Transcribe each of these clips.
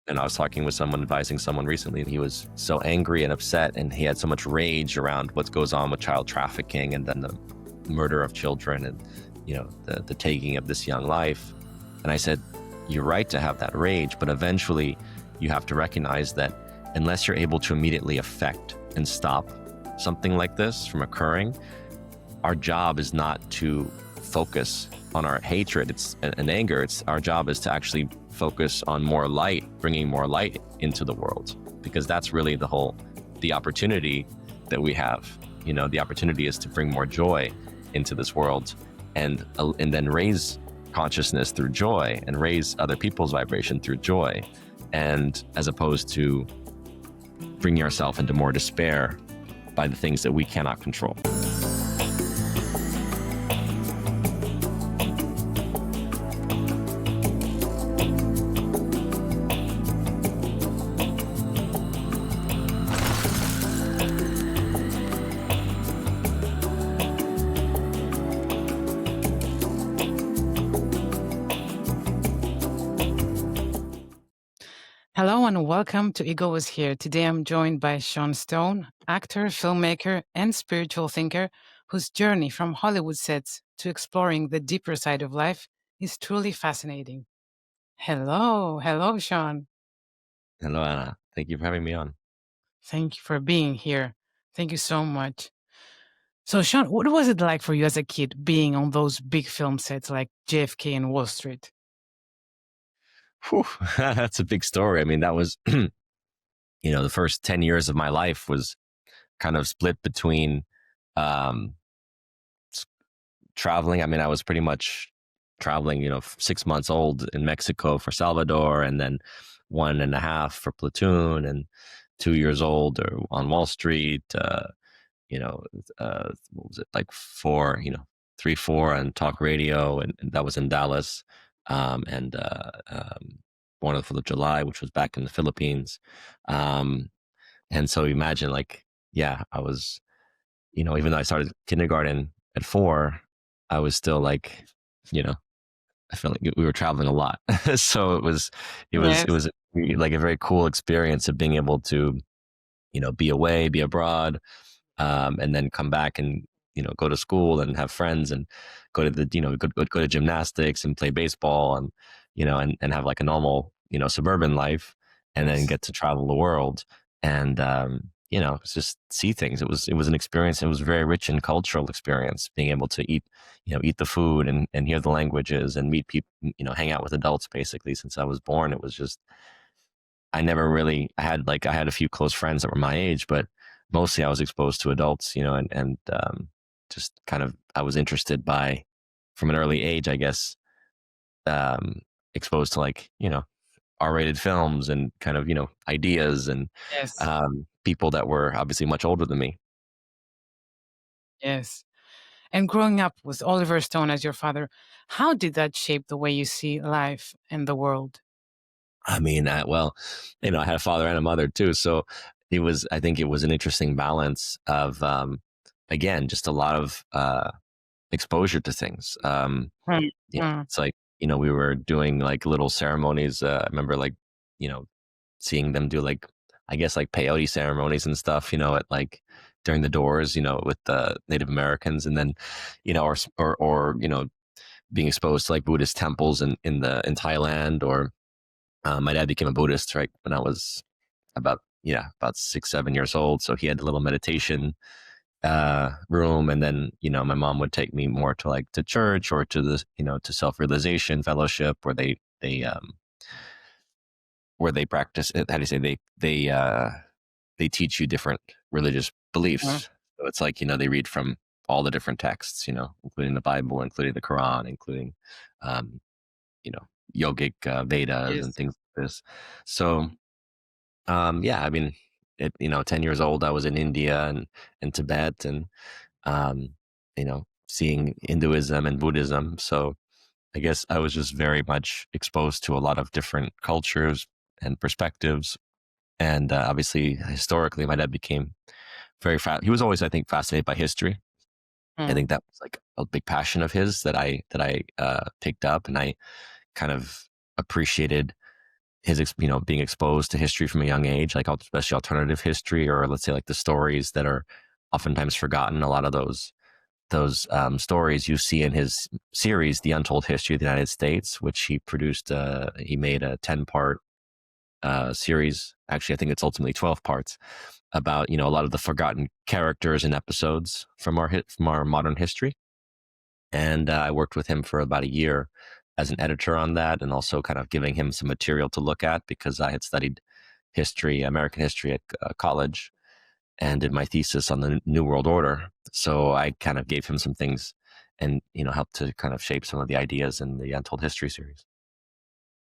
And I was talking with someone, advising someone recently, and he was so angry and upset, and he had so much rage around what goes on with child trafficking and then the murder of children and, the taking of this young life. And I said, you're right to have that rage, but eventually you have to recognize that unless you're able to immediately affect and stop something like this from occurring, our job is not to focus on our hatred and anger. Our job is to actually focus on more light, bringing more light into the world, because that's really the opportunity that we have. The opportunity is to bring more joy into this world, and then raise consciousness through joy, and raise other people's vibration through joy, and as opposed to bringing ourselves into more despair by the things that we cannot control. Hello and welcome to Ego is Here. Today I'm joined by Sean Stone, actor, filmmaker, and spiritual thinker, whose journey from Hollywood sets to exploring the deeper side of life is truly fascinating. Hello, Sean. Hello, Anna. Thank you for having me on. Thank you for being here. Thank you so much. So, Sean, what was it like for you as a kid being on those big film sets like JFK and Wall Street? Whew, that's a big story. I mean, that was, the first 10 years of my life was kind of split between um, traveling. I mean, I was pretty much traveling, 6 months old in Mexico for Salvador, and then 1.5 for Platoon, and 2 years old or on Wall Street, what was it, like 3, 4 on talk radio, and that was in Dallas, and Born on the 4th of July, which was back in the Philippines. Um, and so imagine, like, yeah, I was, even though I started kindergarten at 4, I was still like, you know, I felt like we were traveling a lot. So it Yes, was like a very cool experience of being able to, be away, be abroad, and then come back and, go to school and have friends and go to go to gymnastics and play baseball, and, and have like a normal, suburban life, and then yes, get to travel the world, and, just see things. It was an experience. It was a very rich and cultural experience, being able to eat the food, and hear the languages and meet people, hang out with adults. Basically, since I was born, it was just, I had a few close friends that were my age, but mostly I was exposed to adults, and just kind of, I was interested by, from an early age, I guess, um, exposed to, like, R-rated films and kind of, ideas, and yes, people that were obviously much older than me. yes. And growing up with Oliver Stone as your father, how did that shape the way you see life and the world? I mean, well, I had a father and a mother too. So I think it was an interesting balance of, again, just a lot of, exposure to things. Mm, mm, It's like, we were doing like little ceremonies. I remember, like, you know, seeing them do, like, I guess, like peyote ceremonies and stuff, at, like, during the Doors, with the Native Americans, and then, or, being exposed to like Buddhist temples in Thailand, or, my dad became a Buddhist, right, when I was about 6, 7 years old. So he had a little meditation room, and then, my mom would take me more to, like, to church, or to the, to self-realization fellowship, where they practice it. How do you say, they teach you different religious mm. beliefs. So it's like, they read from all the different texts, including the Bible, including the Quran, including, um, you know, yogic Vedas and Yes, things like this. So, yeah, I mean, 10 years old, I was in India and Tibet, and, seeing Hinduism and Buddhism. So I guess I was just very much exposed to a lot of different cultures and perspectives. And, obviously, historically, my dad became he was always, I think, fascinated by history. I mm, think that was like a big passion of his that I picked up, and I kind of appreciated being exposed to history from a young age, like especially alternative history, or let's say like the stories that are oftentimes forgotten. A lot of those stories you see in his series, The Untold History of the United States, which he produced. He made a 10-part series. Actually, I think it's ultimately 12 parts about a lot of the forgotten characters and episodes from our modern history. And I worked with him for about a year as an editor on that, and also kind of giving him some material to look at because I had studied history, American history at college, and did my thesis on the New World Order. So I kind of gave him some things and helped to kind of shape some of the ideas in the Untold History series.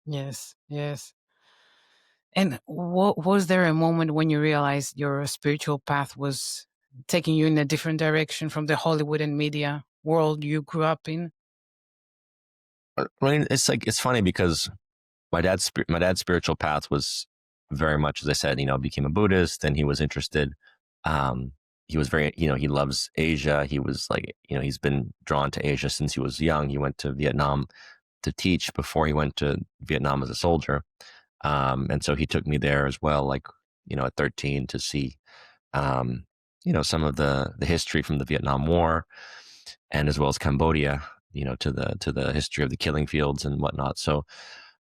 Yes, yes. And was there a moment when you realized your spiritual path was taking you in a different direction from the Hollywood and media world you grew up in? I mean, it's funny because my dad's spiritual path was very much, as I said, became a Buddhist, and he was interested. Um, he was very, he loves Asia. He was like, he's been drawn to Asia since he was young. He went to Vietnam to teach before he went to Vietnam as a soldier. And so he took me there as well, like, at 13 to see, um, some of the history from the Vietnam War, and as well as Cambodia, to the history of the killing fields and whatnot. So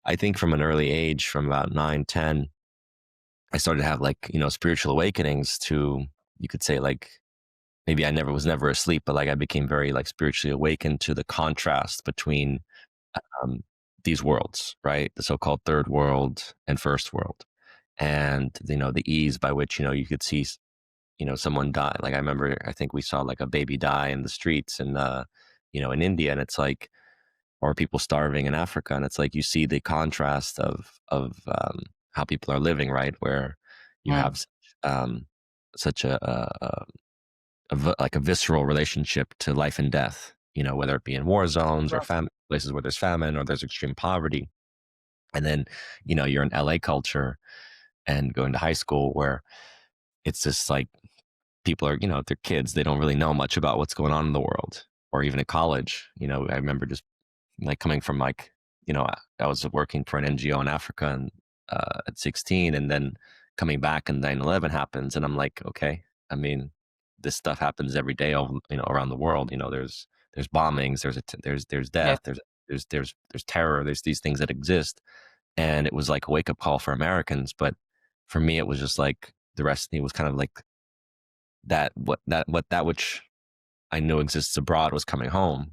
I think from an early age, from about 9, 10, I started to have like, spiritual awakenings to, you could say like, maybe I was never asleep, but like I became very like spiritually awakened to the contrast between um, these worlds, right? The so-called third world and first world. And, the ease by which, you could see, someone die. Like I remember, I think we saw like a baby die in the streets and, in India, and it's like, or people starving in Africa. And it's like, you see the contrast of how people are living, right? Where you Mm. have um, such like a visceral relationship to life and death, whether it be in war zones or Right. places where there's famine or there's extreme poverty. And then, you're in LA culture and going to high school where it's just like people are, they're kids. They don't really know much about what's going on in the world, or even at college. I remember just like coming from like, I was working for an NGO in Africa and at 16, and then coming back and 9/11 happens. And I'm like, okay, I mean, this stuff happens every day, around the world. There's bombings, there's Yes. death, there's terror, there's these things that exist. And it was like a wake up call for Americans. But for me, it was just like the rest of me was kind of like that which I know exists abroad was coming home,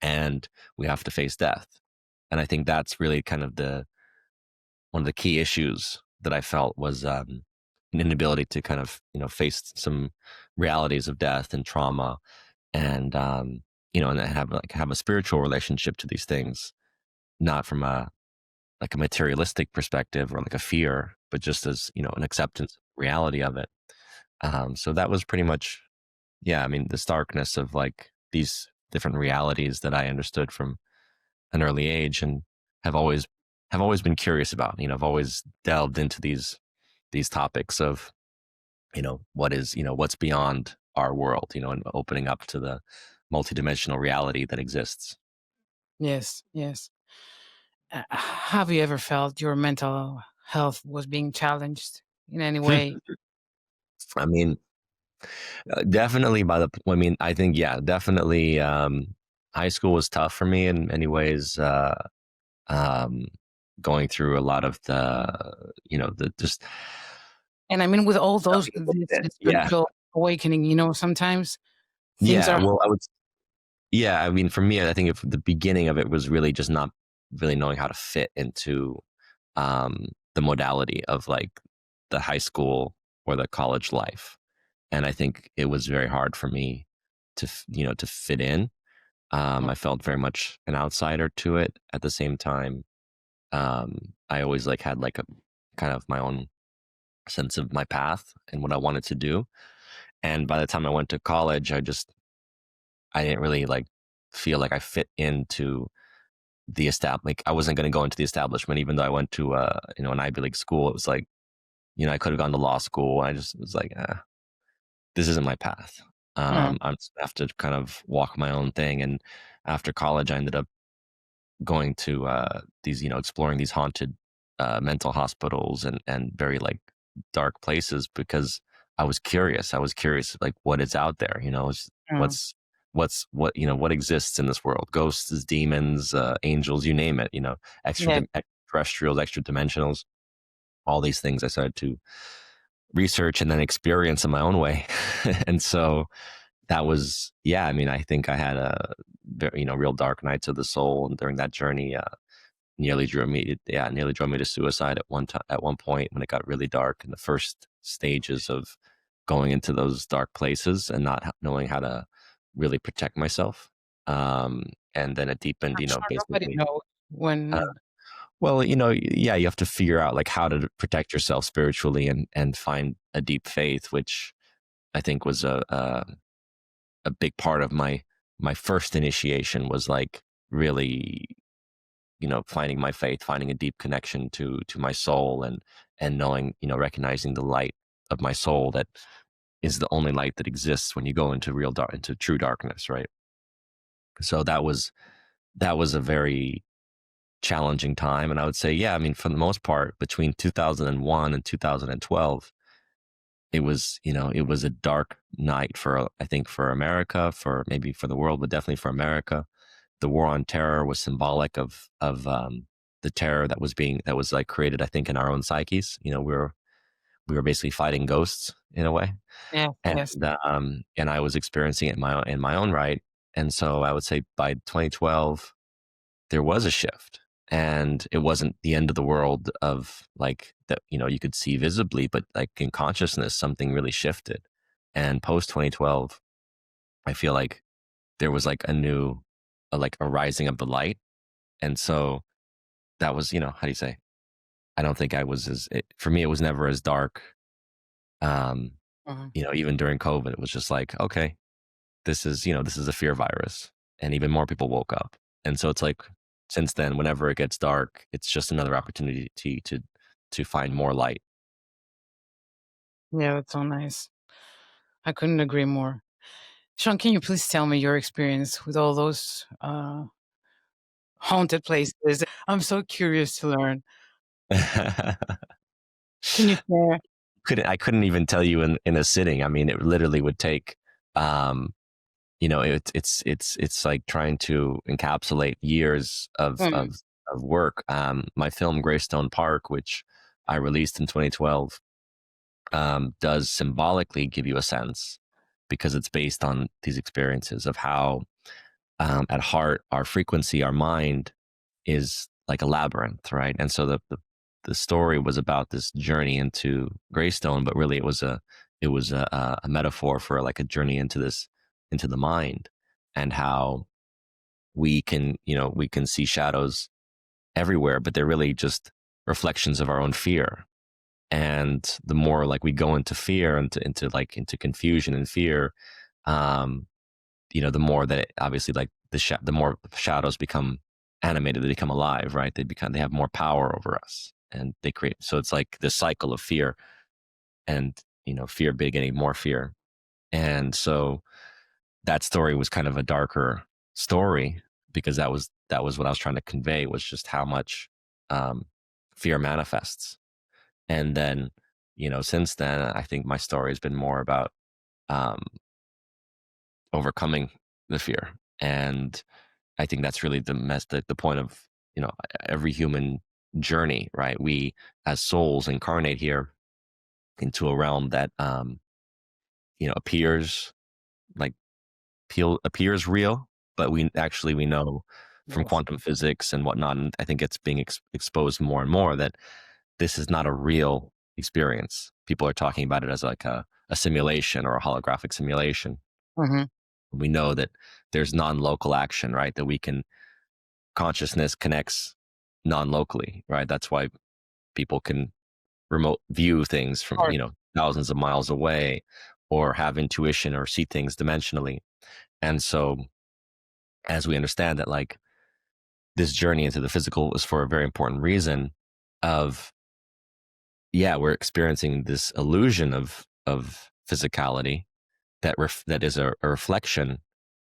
and we have to face death. And I think that's really kind of one of the key issues that I felt was an inability to kind of face some realities of death and trauma, and and have a spiritual relationship to these things, not from a like a materialistic perspective or like a fear, but just as an acceptance reality of it. So that was pretty much, yeah, I mean, the starkness of like these different realities that I understood from an early age, and have always have always been curious about. I've always delved into these topics of what's beyond our world, and opening up to the multidimensional reality that exists. Yes, yes. Have you ever felt your mental health was being challenged in any way? I mean, definitely I mean, I think, yeah, definitely. High school was tough for me in many ways. Um, Going through a lot of the just And I mean, with all those, yeah, this yeah, spiritual awakening, sometimes things yeah. are Well, yeah. I mean, for me, I think if the beginning of it was really just not really knowing how to fit into the modality of like the high school or the college life, and I think it was very hard for me to fit in. I felt very much an outsider to it. At the same time, I always like had like a kind of my own sense of my path and what I wanted to do. And by the time I went to college, I didn't really like feel like I fit into the like I wasn't going to go into the establishment, even though I went to an Ivy League school. It was like, I could have gone to law school. I just was like, this isn't my path. mm, I'm just have to kind of walk my own thing. And after college, I ended up going to these, exploring these haunted mental hospitals and very like dark places because I was curious. I was curious, like what is out there, Mm. what exists in this world? Ghosts, demons, angels, you name it. Yeah. Extraterrestrials, extra dimensionals, all these things. I started to research and then experience in my own way, and so that was, yeah. I mean, I think I had a very, real dark nights of the soul, and during that journey, nearly drove me to suicide at one time, at one point when it got really dark in the first stages of going into those dark places and not knowing how to really protect myself. And then it deepened, I'm sure nobody basically. knows Uh, when. well, yeah, you have to figure out like how to protect yourself spiritually and find a deep faith, which I think was a big part of my first initiation was like really, finding my faith, finding a deep connection to my soul, and knowing, recognizing the light of my soul that is the only light that exists when you go into real dark, into true darkness, right? So that was a very challenging time, and I would say, yeah, I mean, for the most part, between 2001 and 2012, it was a dark night for, I think, for America, for maybe for the world, but definitely for America. The war on terror was symbolic of the terror that was like created, I think, in our own psyches. We were basically fighting ghosts in a way, Yes, and yes. and I was experiencing it in my own right. And so I would say by 2012 there was a shift, and it wasn't the end of the world of like that, you could see visibly, but like in consciousness something really shifted. And post 2012, I feel like there was like like a rising of the light. And so that was, how do you say, I don't think I was for me it was never as dark. um Mhm. Even during COVID, it was just like, okay, this is a fear virus, and even more people woke up. And so it's like, since then, whenever it gets dark, it's just another opportunity to find more light. Yeah, that's so nice. I couldn't agree more. Sean, can you please tell me your experience with all those haunted places? I'm so curious to learn. Can you share? I couldn't even tell you in a sitting. I mean, it literally would take, um it's like trying to encapsulate years of Mm, of of work. My film Greystone Park, which I released in 2012, does symbolically give you a sense, because it's based on these experiences of how, at heart, our frequency, our mind is like a labyrinth, right? And so the story was about this journey into Greystone, but really it was a metaphor for like a journey into the mind, and how we can see shadows everywhere, but they're really just reflections of our own fear. And the more like we go into fear, into confusion and fear, um the more that obviously, like the more shadows become animated, they become alive, right? They have more power over us, and they create, so it's like this cycle of fear, and fear begetting more fear. And so that story was kind of a darker story, because that was what I was trying to convey, was just how much, um, fear manifests. And then, since then, I think my story has been more about, um, overcoming the fear. And I think that's really the point of, every human journey, right? We, as souls, incarnate here into a realm that, appears like appears real, but we know from yes. quantum physics and whatnot, and I think it's being exposed more and more, that this is not a real experience. People are talking about it as like a simulation or a holographic simulation. Mhm. We know that there's non-local action, right? That we can consciousness connects non-locally, right? That's why people can remote view things from, Or thousands of miles away, or have intuition, or see things dimensionally. And so, as we understand that, like, this journey into the physical is for a very important reason of, yeah, we're experiencing this illusion of physicality that is a reflection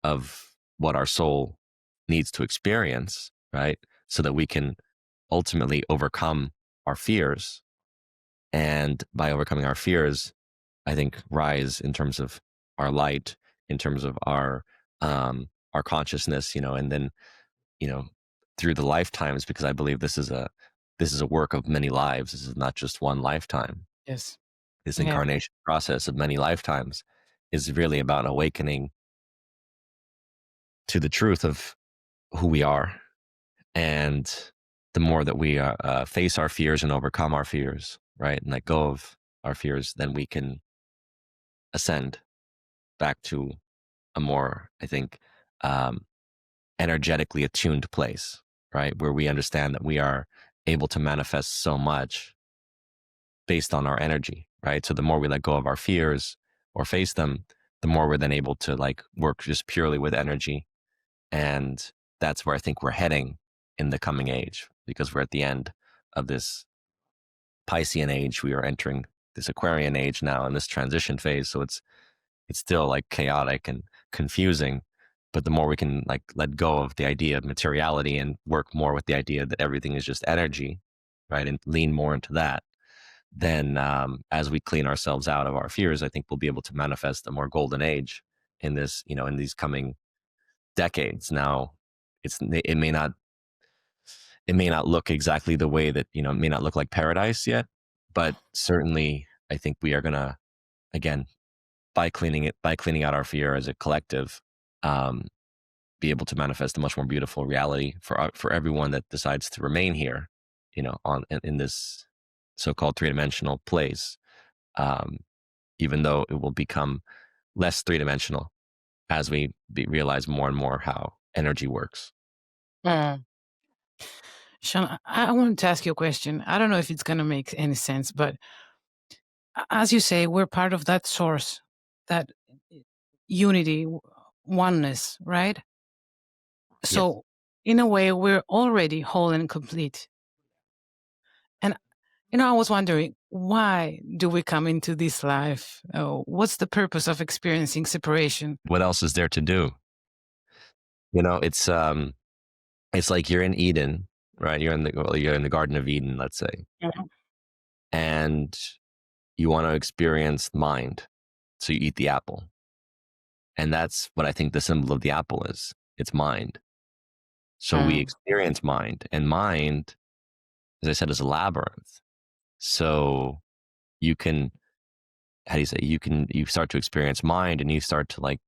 of what our soul needs to experience, right? So that we can ultimately overcome our fears, and by overcoming our fears, I think rise in terms of our light, in terms of our consciousness, and then you know through the lifetimes, because I believe this is a work of many lives. This is not just one lifetime. Yes. This Yeah. incarnation process of many lifetimes is really about awakening to the truth of who we are. And the more that we face our fears and overcome our fears, right, and let go of our fears, then we can ascend back to a more, I think, um, energetically attuned place, right, where we understand that we are able to manifest so much based on our energy, right? So the more we let go of our fears or face them, the more we're then able to like work just purely with energy. And that's where I think we're heading in the coming age, because we're at the end of this Piscean age. We are entering this Aquarian age now in this transition phase. So it's still like chaotic and confusing. But the more we can like let go of the idea of materiality and work more with the idea that everything is just energy, right, and lean more into that, then as we clean ourselves out of our fears, I think we'll be able to manifest a more golden age in this, in these coming decades. Now, it may not look exactly the way that, it may not look like paradise yet, but certainly I think we are gonna, again, by cleaning out our fear as a collective, um, be able to manifest a much more beautiful reality for everyone that decides to remain here, in this so-called three-dimensional place. Um, Even though it will become less three-dimensional as we realize more and more how energy works. Mm. Sean, I wanted to ask you a question. I don't know if it's going to make any sense, but as you say, we're part of that source, that unity, oneness, right? Yes. So, in a way, we're already whole and complete. And, I was wondering, why do we come into this life? What's the purpose of experiencing separation? What else is there to do? It's like you're in Eden, right? You're in the Garden of Eden, let's say, Mhm. and you want to experience mind, so you eat the apple, and that's what I think the symbol of the apple is. It's mind. So we Mm. experience mind, and mind, as I said, is a labyrinth. So you can, how do you say, you start to experience mind, and you start to like,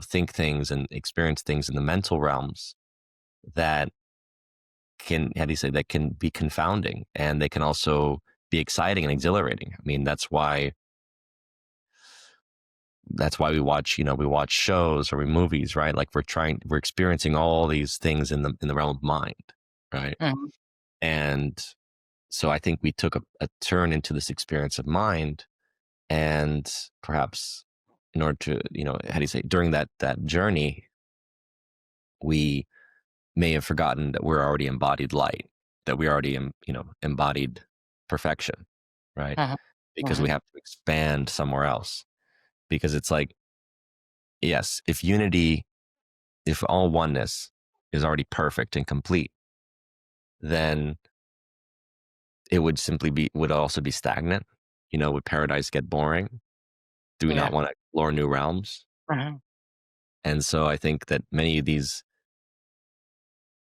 think things and experience things in the mental realms that can, how do you say, that can be confounding, and they can also be exciting and exhilarating. I mean, that's why we watch shows or movies, right? Like we're experiencing all these things in the realm of mind, right? Mm. And so I think we took a turn into this experience of mind, and perhaps in order to, how do you say, during that journey, we may have forgotten that we're already embodied light, that we already embodied perfection, right? Mhm. Because we Mhm. have to expand somewhere else. Because it's like, yes, if all oneness is already perfect and complete, then it would also be stagnant. Would paradise get boring? Do we not Yeah. want to explore new realms? Mhm. And so I think that many of these,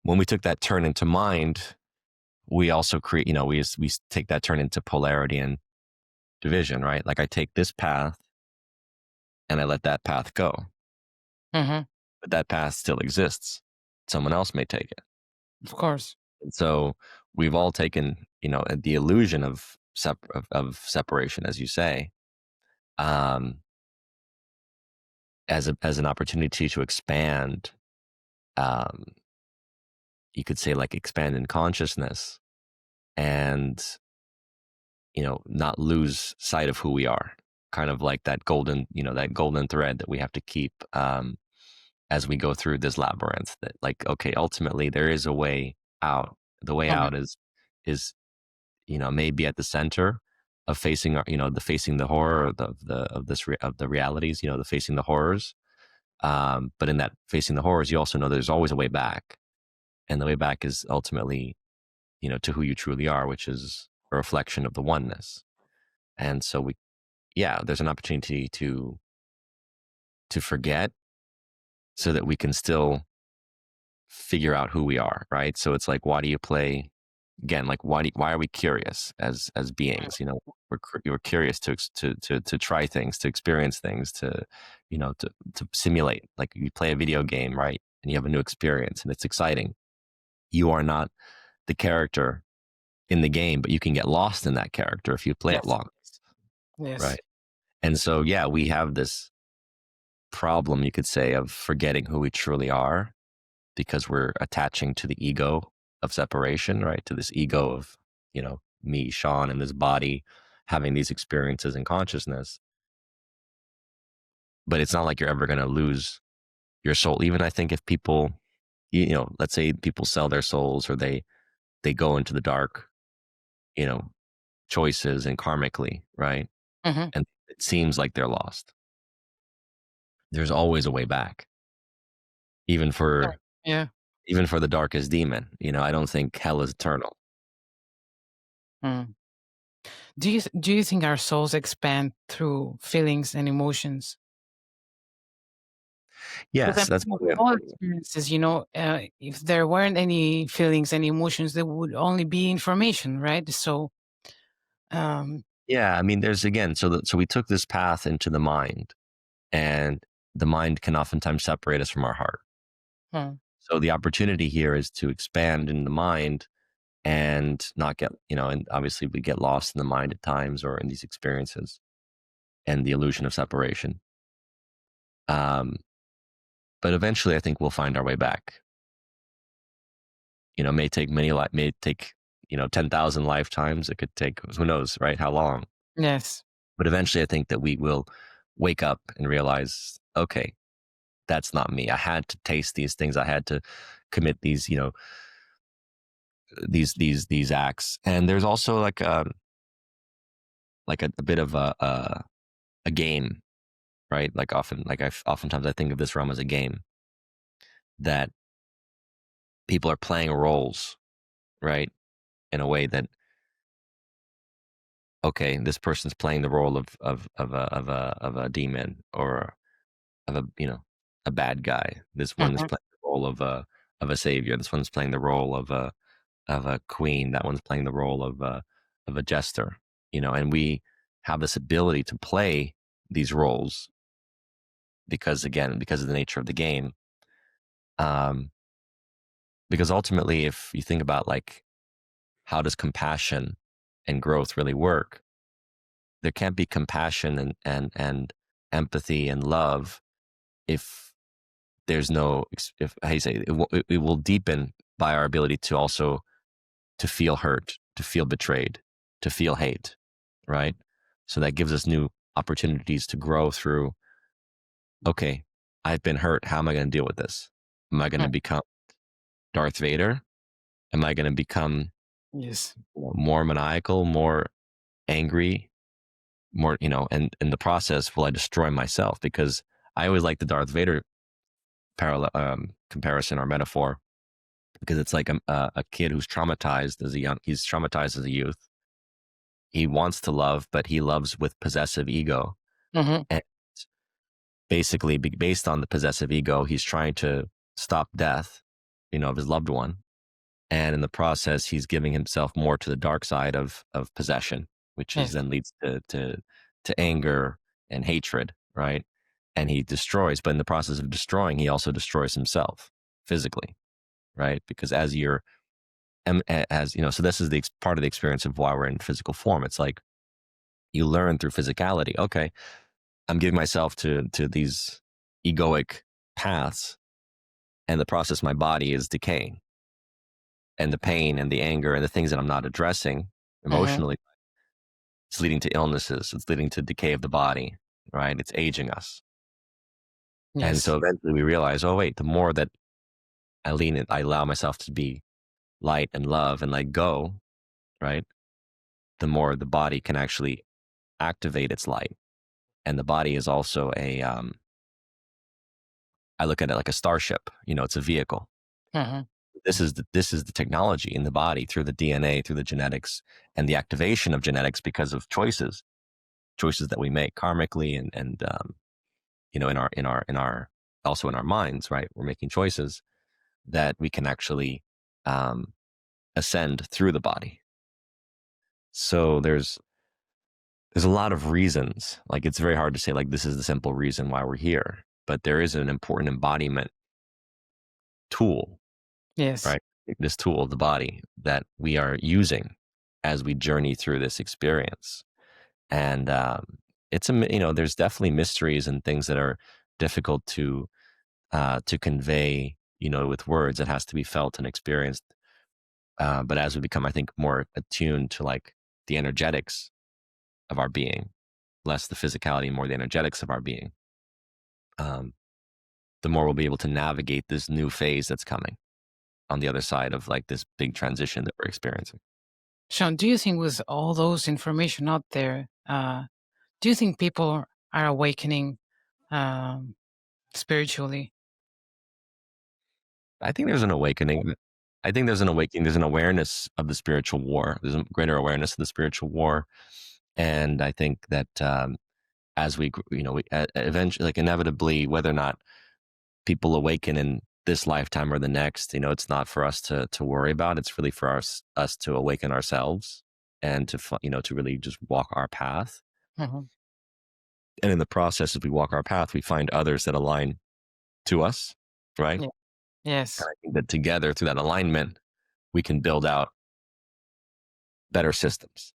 when we took that turn into mind, we also create, we take that turn into polarity and division, right? Like I take this path and I let that path go, Mhm. but that path still exists. Someone else may take it. Of course. And so we've all taken, the illusion of separation, as you say, um, as an opportunity to expand. Um, you could say like expand in consciousness, and not lose sight of who we are. Kind of like that golden thread that we have to keep, as we go through this labyrinth. That like, okay, ultimately there is a way out. The way Mhm. out is maybe at the center of facing facing the horror of the realities, the facing the horrors. But in that facing the horrors, you also know there's always a way back, and the way back is ultimately, to who you truly are, which is a reflection of the oneness. And so there's an opportunity to forget so that we can still figure out who we are, right? So it's like, why do you play again? Like, why are we curious as beings? You know, we're curious to try things, to experience things, to simulate. Like, you play a video game, right? And you have a new experience, and it's exciting. You are not the character in the game, but you can get lost in that character if you play it Yes. long, Yes. right? And so, yeah, we have this problem, you could say, of forgetting who we truly are because we're attaching to the ego of separation, right? To this ego of, me, Sean, and this body having these experiences in consciousness. But it's not like you're ever going to lose your soul. Even I think if people, let's say people sell their souls, or they go into the dark, you know, choices and karmically, right? Mm-hmm. And it seems like they're lost. There's always a way back, even for Yeah. even for the darkest demon. I don't think hell is eternal. Mm. Do you think our souls expand through feelings and emotions? Because Yes, I'm that's thinking of probably all experiences, if there weren't any feelings, any emotions, there would only be information, right? So, um, yeah. I mean, there's again, so we took this path into the mind, and the mind can oftentimes separate us from our heart. hmm, So the opportunity here is to expand in the mind and not get, and obviously we get lost in the mind at times or in these experiences and the illusion of separation. Um, but eventually, I think we'll find our way back. May take may take 10,000 lifetimes. It could take, who knows, right? How long? yes, But eventually, I think that we will wake up and realize, okay, that's not me. I had to taste these things. I had to commit these, these acts. And there's also like a bit of a game, right? Oftentimes I think of this realm as a game that people are playing roles, right? In a way that, okay, this person's playing the role of a demon, or of a bad guy. This one is hmm, playing the role of a savior. This one's playing the role of a queen. That one's playing the role of a jester. And we have this ability to play these roles because of the nature of the game. Um, because ultimately, if you think about, like, how does compassion and growth really work, there can't be compassion and empathy and love if there's no, if how you say, it will deepen by our ability to also to feel hurt, to feel betrayed, to feel hate, right? So that gives us new opportunities to grow through, okay, I've been hurt. How am I going to deal with this? Am I going to become Darth Vader? Am I going to become yes, more maniacal, more angry, more, and in the process, will I destroy myself? Because I always like the Darth Vader parallel comparison or metaphor, because it's like a kid who's traumatized he's traumatized as a youth. He wants to love, but he loves with possessive ego. hmm, And basically, based on the possessive ego, he's trying to stop death, of his loved one. And in the process, he's giving himself more to the dark side of possession, which is yes, then leads to anger and hatred, right? And he destroys, but in the process of destroying, he also destroys himself physically, right? Because so this is the part of the experience of why we're in physical form. It's like you learn through physicality. Okay, I'm giving myself to these egoic paths, and the process, my body is decaying, and the pain and the anger and the things that I'm not addressing hmm, emotionally, it's leading to illnesses. It's leading to decay of the body, right? It's aging us. And yes, so eventually we realize, oh wait, the more that I allow myself to be light and love and let go, right? The more the body can actually activate its light. And the body is also I look at it like a starship, it's a vehicle. hmm, this is the technology in the body through the DNA, through the genetics, and the activation of genetics because of choices that we make karmically, and in our also in our minds, right? We're making choices that we can actually um, ascend through the body. So there's a lot of reasons. Like, it's very hard to say, like, this is the simple reason why we're here, but there is an important embodiment tool, Yes. right? This tool of the body that we are using as we journey through this experience. And there's definitely mysteries and things that are difficult to convey, with words. It has to be felt and experienced. But as we become, I think, more attuned to like the energetics of our being, less the physicality, more the energetics of our being, um, the more we'll be able to navigate this new phase that's coming on the other side of like this big transition that we're experiencing. Sean, do you think with all those information out there, do you think people are awakening um, spiritually? I think there's an awakening. I think there's an awakening. There's an awareness of the spiritual war. There's a greater awareness of the spiritual war, and I think that as we eventually, like, inevitably, whether or not people awaken in this lifetime or the next, it's not for us to worry about. It's really for us to awaken ourselves and to really just walk our path. Mhm. And in the process, as we walk our path, we find others that align to us, right? Yeah. And Yes. I think that together, through that alignment, we can build out better systems.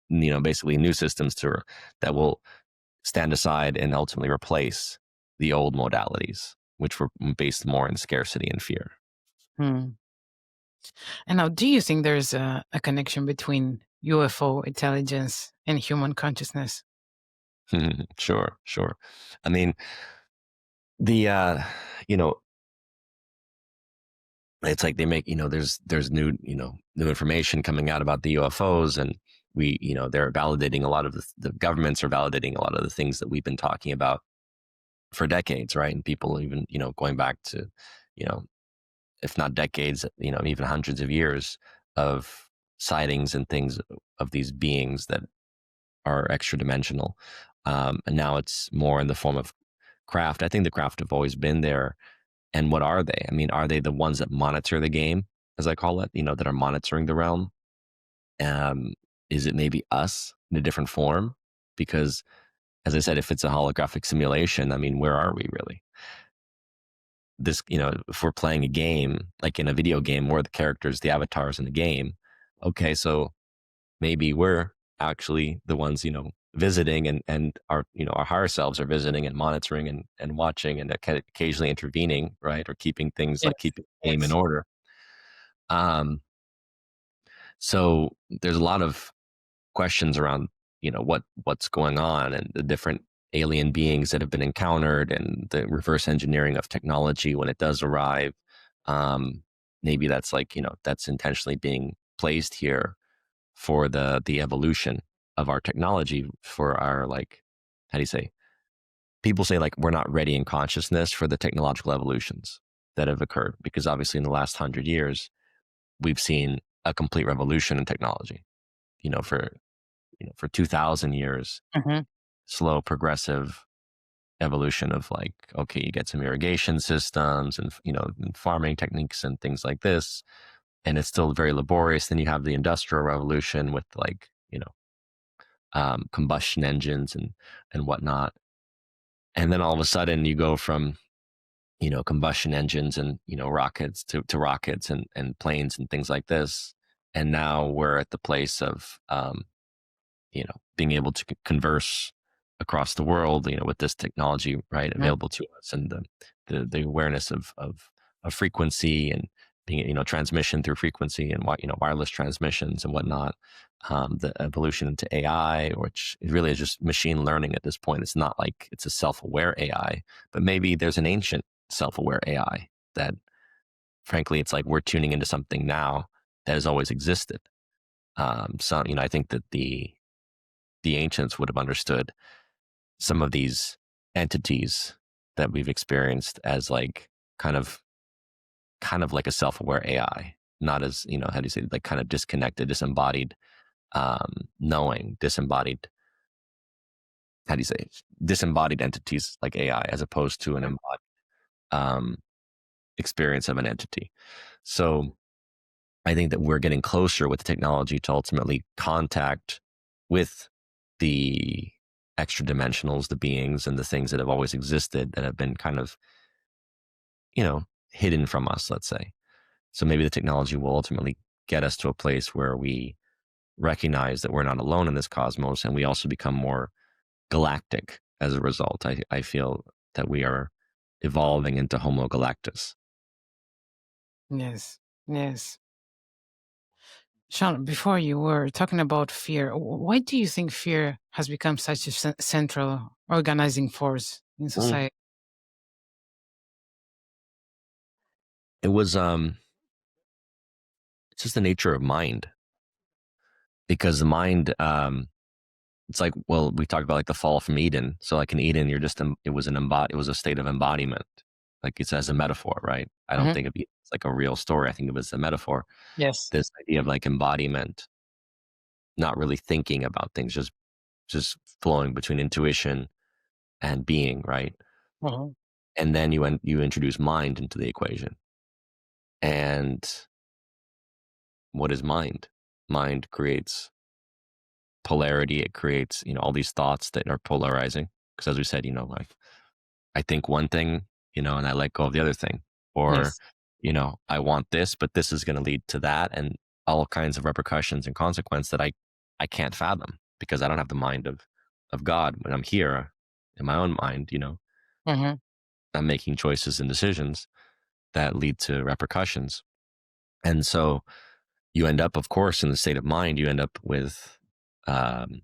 Basically new systems that will stand aside and ultimately replace the old modalities, which were based more in scarcity and fear. Hmm. And now, do you think there's a connection between UFO intelligence and human consciousness? Sure, sure. I mean, the you know, it's like they make, there's new information coming out about the UFOs, and they're validating a lot of the governments are validating a lot of the things that we've been talking about for decades, right? And people even, going back to, you know, if not decades, even hundreds of years of sightings and things of these beings that are extra dimensional. And now it's more in the form of craft. I think the craft have always been there. And what are they? I mean, are they the ones that monitor the game, as I call it, that are monitoring the realm? Um, is it maybe us in a different form? Because, as I said, if it's a holographic simulation, I mean, where are we really? If we're playing a game, like in a video game, we're the characters, the avatars in the game. Okay, so maybe we're actually the ones, visiting, and our higher selves are visiting and monitoring and watching and occasionally intervening, right? Or keeping things Yes. like keeping the game in Yes. order. Um, so there's a lot of questions around, what's going on and the different alien beings that have been encountered and the reverse engineering of technology when it does arrive. Um, Maybe that's like, that's intentionally being placed here for the evolution of our technology, for our, like, how do you say, people say, like, we're not ready in consciousness for the technological evolutions that have occurred, because obviously in the last 100 years we've seen a complete revolution in technology. For 2000 years, Hmm. slow progressive evolution of, like, okay, you get some irrigation systems and, and farming techniques and things like this, and it's still very laborious. Then you have the industrial revolution with, like, combustion engines and whatnot. And then all of a sudden you go from, combustion engines and, rockets to rockets and planes and things like this. And now we're at the place of, being able to converse across the world, with this technology, right, Hmm. available to us, and the awareness of frequency and being, transmission through frequency and wireless transmissions and whatnot. The evolution into AI, which really is just machine learning at this point. It's not like it's a self-aware AI, but maybe there's an ancient self-aware AI that, frankly, it's like we're tuning into something now that has always existed. So, I think that the ancients would have understood some of these entities that we've experienced as, like, kind of kind of like a self-aware AI, not as, how do you say, like kind of disconnected, disembodied, knowing, disembodied, how do you say, disembodied entities like AI, as opposed to an embodied um, experience of an entity. So I think that we're getting closer with technology to ultimately contact with the extra dimensionals, the beings and the things that have always existed that have been kind of, hidden from us, let's say. So maybe the technology will ultimately get us to a place where we recognize that we're not alone in this cosmos, and we also become more galactic as a result. I feel that we are evolving into Homo galactus. Yes. Yes. Sean, before you were talking about fear, why do you think fear has become such a central organizing force in Mm. society? It was it's just the nature of mind, because the mind, it's like, well, we talked about like the fall from Eden. So like in Eden, you're just it was it was a state of embodiment. Like it's as a metaphor, right? I don't Hmm. think it's like a real story. I think it was a metaphor. Yes. This idea of like embodiment, not really thinking about things, just flowing between intuition and being, right? Hmm. And then you introduce mind into the equation. And what is mind? Mind creates polarity. It creates, all these thoughts that are polarizing. Because as we said, like I think one thing, and I let go of the other thing. Or, Yes. I want this, but this is going to lead to that, and all kinds of repercussions and consequence that I can't fathom, because I don't have the mind of God. When I'm here in my own mind, Hmm. I'm making choices and decisions that lead to repercussions. And so you end up, of course, in the state of mind, you end up with um,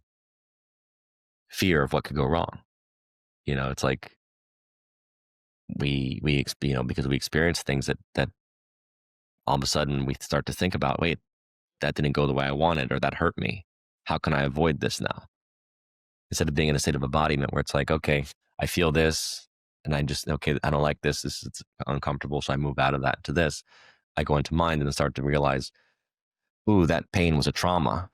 fear of what could go wrong. It's like because we experience things that all of a sudden we start to think about, wait, that didn't go the way I wanted, or that hurt me. How can I avoid this now? Instead of being in a state of embodiment where it's like, okay, I feel this, and okay, I don't like this. This is uncomfortable. So I move out of that to this. I go into mind and start to realize, ooh, that pain was a trauma,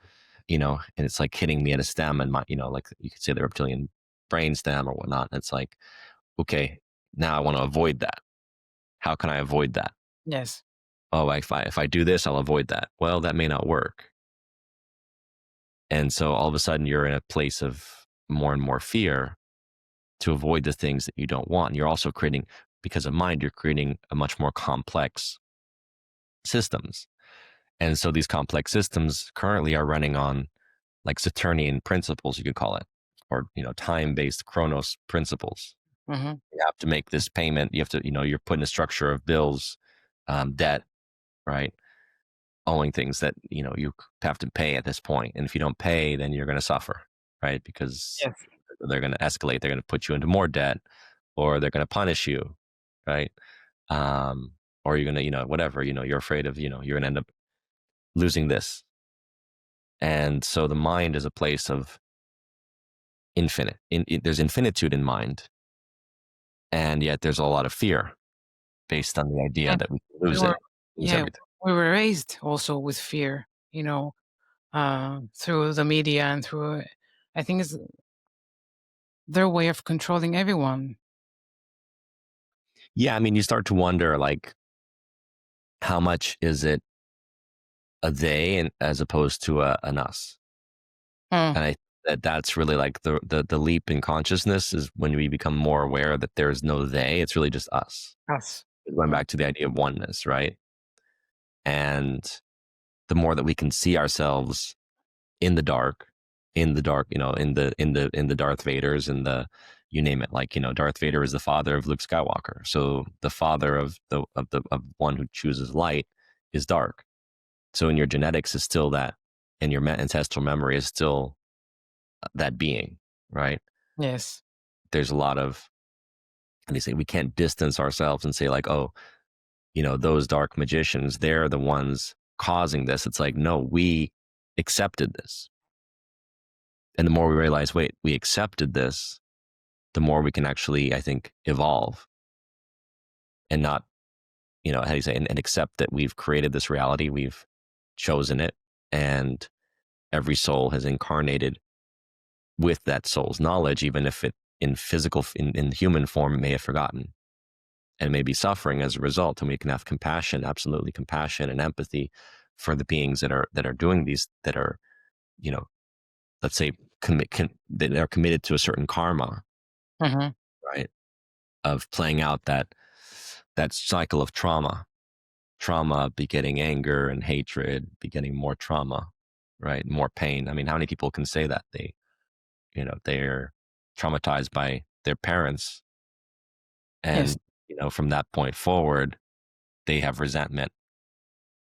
and it's like hitting me at a stem, and like you could say the reptilian brain stem or whatnot. And it's like, okay, now I want to avoid that. How can I avoid that? Yes. Oh, if I do this, I'll avoid that. Well, that may not work. And so all of a sudden you're in a place of more and more fear to avoid the things that you don't want. And you're also creating, because of mind, you're creating a much more complex systems. And so these complex systems currently are running on like Saturnian principles, you could call it, or, time-based Chronos principles. Hmm. You have to make this payment. You have to, you're putting a structure of bills, debt, right? Owing things that, you have to pay at this point. And if you don't pay, then you're going to suffer, right? Because Yes. they're going to escalate. They're going to put you into more debt, or they're going to punish you, right? Um, or you're going to, whatever, you're afraid of, you're going to end up losing this. And so the mind is a place of infinite. There's infinitude in mind, and yet there's a lot of fear based on the idea And that we we lose were, it, lose yeah, everything. we were raised also with fear, through the media and through, I think it's their way of controlling everyone. Yeah, I mean, you start to wonder, like, how much is it a they, and as opposed to an us? Hmm. And that's really like the leap in consciousness, is when we become more aware that there is no they. It's really just us. Us. Going Mm. back to the idea of oneness, right? And the more that we can see ourselves in the dark, in the Darth Vaders, and the, you name it, like, Darth Vader is the father of Luke Skywalker. So the father of one who chooses light is dark. So in your genetics is still that, and your ancestral memory is still that being, right? Yes. There's a lot of, and they say we can't distance ourselves and say like, oh, those dark magicians, they're the ones causing this. It's like, no, we accepted this. And the more we realize, wait, we accepted this, the more we can actually, I think, evolve, and not, how do you say, and accept that we've created this reality, we've chosen it, and every soul has incarnated with that soul's knowledge, even if it in human form may have forgotten and may be suffering as a result. And we can have compassion, absolutely compassion and empathy for the beings that are doing these, that are, let's say, that are committed to a certain karma, Mhm. right? Of playing out that cycle of trauma begetting anger, and hatred begetting more trauma, right? More pain. I mean, how many people can say that they're traumatized by their parents, Yes. and from that point forward, they have resentment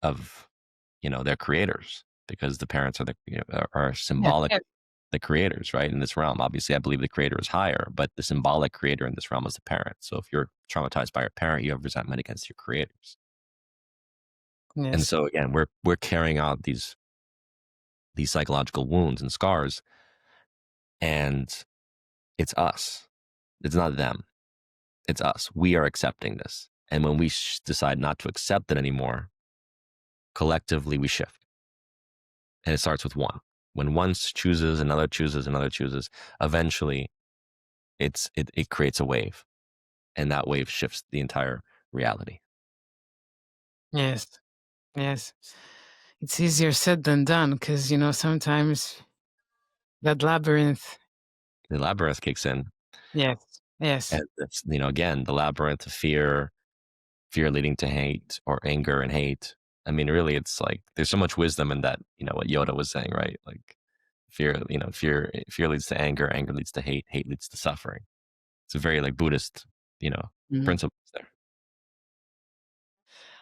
of their creators, because the parents are Yes. symbolic, Yes. the creators, right? In this realm, obviously, I believe the creator is higher, but the symbolic creator in this realm is the parent. So if you're traumatized by your parent, you have resentment against your creators. And Yes. so again, we're carrying out these psychological wounds and scars, and it's us. It's not them. It's us. We are accepting this. And when we decide not to accept it anymore, collectively we shift. And it starts with one. When one chooses, another chooses, another chooses, eventually it creates a wave. And that wave shifts the entire reality. Yes. Yes. It's easier said than done because, sometimes that labyrinth. The labyrinth kicks in. Yes. Yes. And it's, again, the labyrinth of fear leading to hate, or anger and hate. I mean, really, it's like there's so much wisdom in that, what Yoda was saying, right? Like fear leads to anger, anger leads to hate leads to suffering. It's a very like Buddhist, you know, Mhm. principles there.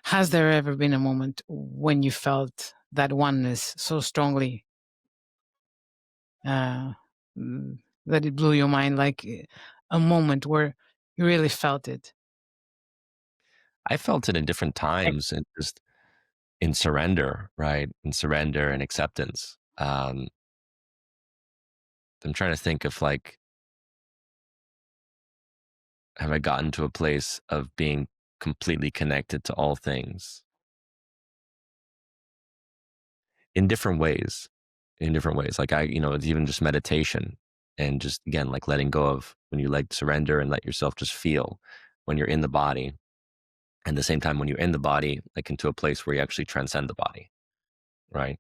Has there ever been a moment when you felt that oneness so strongly uh, mm, that it blew your mind, like a moment where you really felt it? I felt it in different Like, times, and just in surrender, right? In surrender and acceptance. I'm trying to think of, like, have I gotten to a place of being completely connected to all things in different ways, Like it's even just meditation, and just again, like letting go of, when you like surrender and let yourself just feel when you're in the body. And at the same time, when you're in the body, like into a place where you actually transcend the body, right?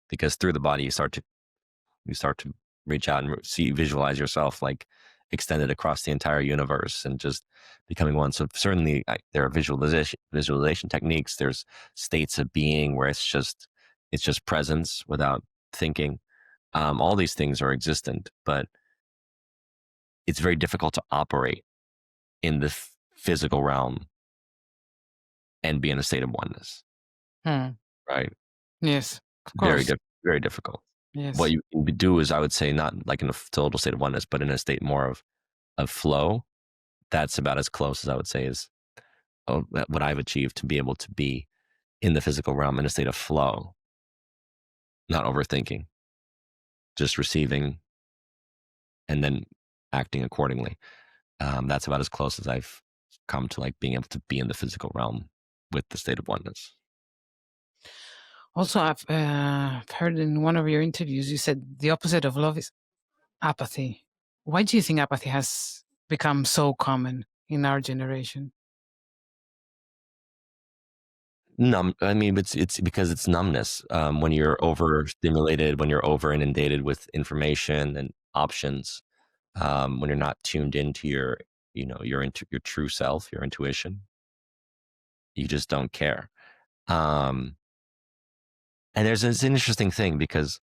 Because through the body, you start to reach out and visualize yourself like extended across the entire universe, and just becoming one. So certainly, there are visualization techniques. There's states of being where it's just presence without thinking. All these things are existent, but it's very difficult to operate in the physical realm and be in a state of oneness, hmm, right? yes, of Very, course. very difficult. What Yes. you can do is, I would say, not like in a total state of oneness, but in a state more of flow. That's about as close as I would say is what I've achieved, to be able to be in the physical realm in a state of flow, not overthinking, just receiving and then acting accordingly. That's about as close as I've come to like being able to be in the physical realm with the state of oneness. Also, I've heard in one of your interviews you said the opposite of love is apathy. Why do you think apathy has become so common in our generation? Numb. I mean, it's because it's numbness. When you're overstimulated, when you're over inundated with information and options, when you're not tuned into your true self, your intuition, you just don't care. Um, and there's this interesting thing, because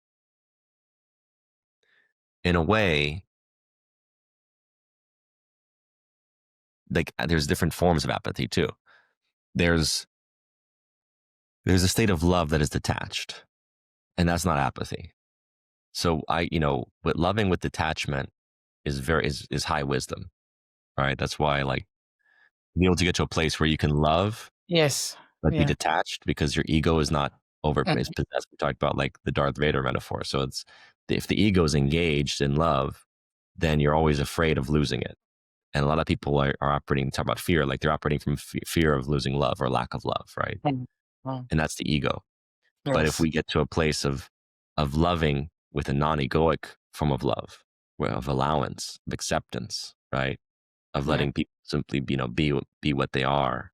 in a way, like, there's different forms of apathy too. There's there's a state of love that is detached, and that's not apathy. So with loving with detachment is high wisdom, right? That's why, like, be able to get to a place where you can love Yes. but be Yeah. detached, because your ego is not is Mhm. possessed. We talked about like the Darth Vader metaphor. So it's, if the ego is engaged in love, then you're always afraid of losing it. And a lot of people are operating, talk about fear, like they're operating from fear of losing love or lack of love, right? Mm. Mm. And that's the ego. But if Yes. we get to a place of loving with a non-egoic form of love, of allowance, of acceptance, right? Of Yeah. letting people simply, be what they are,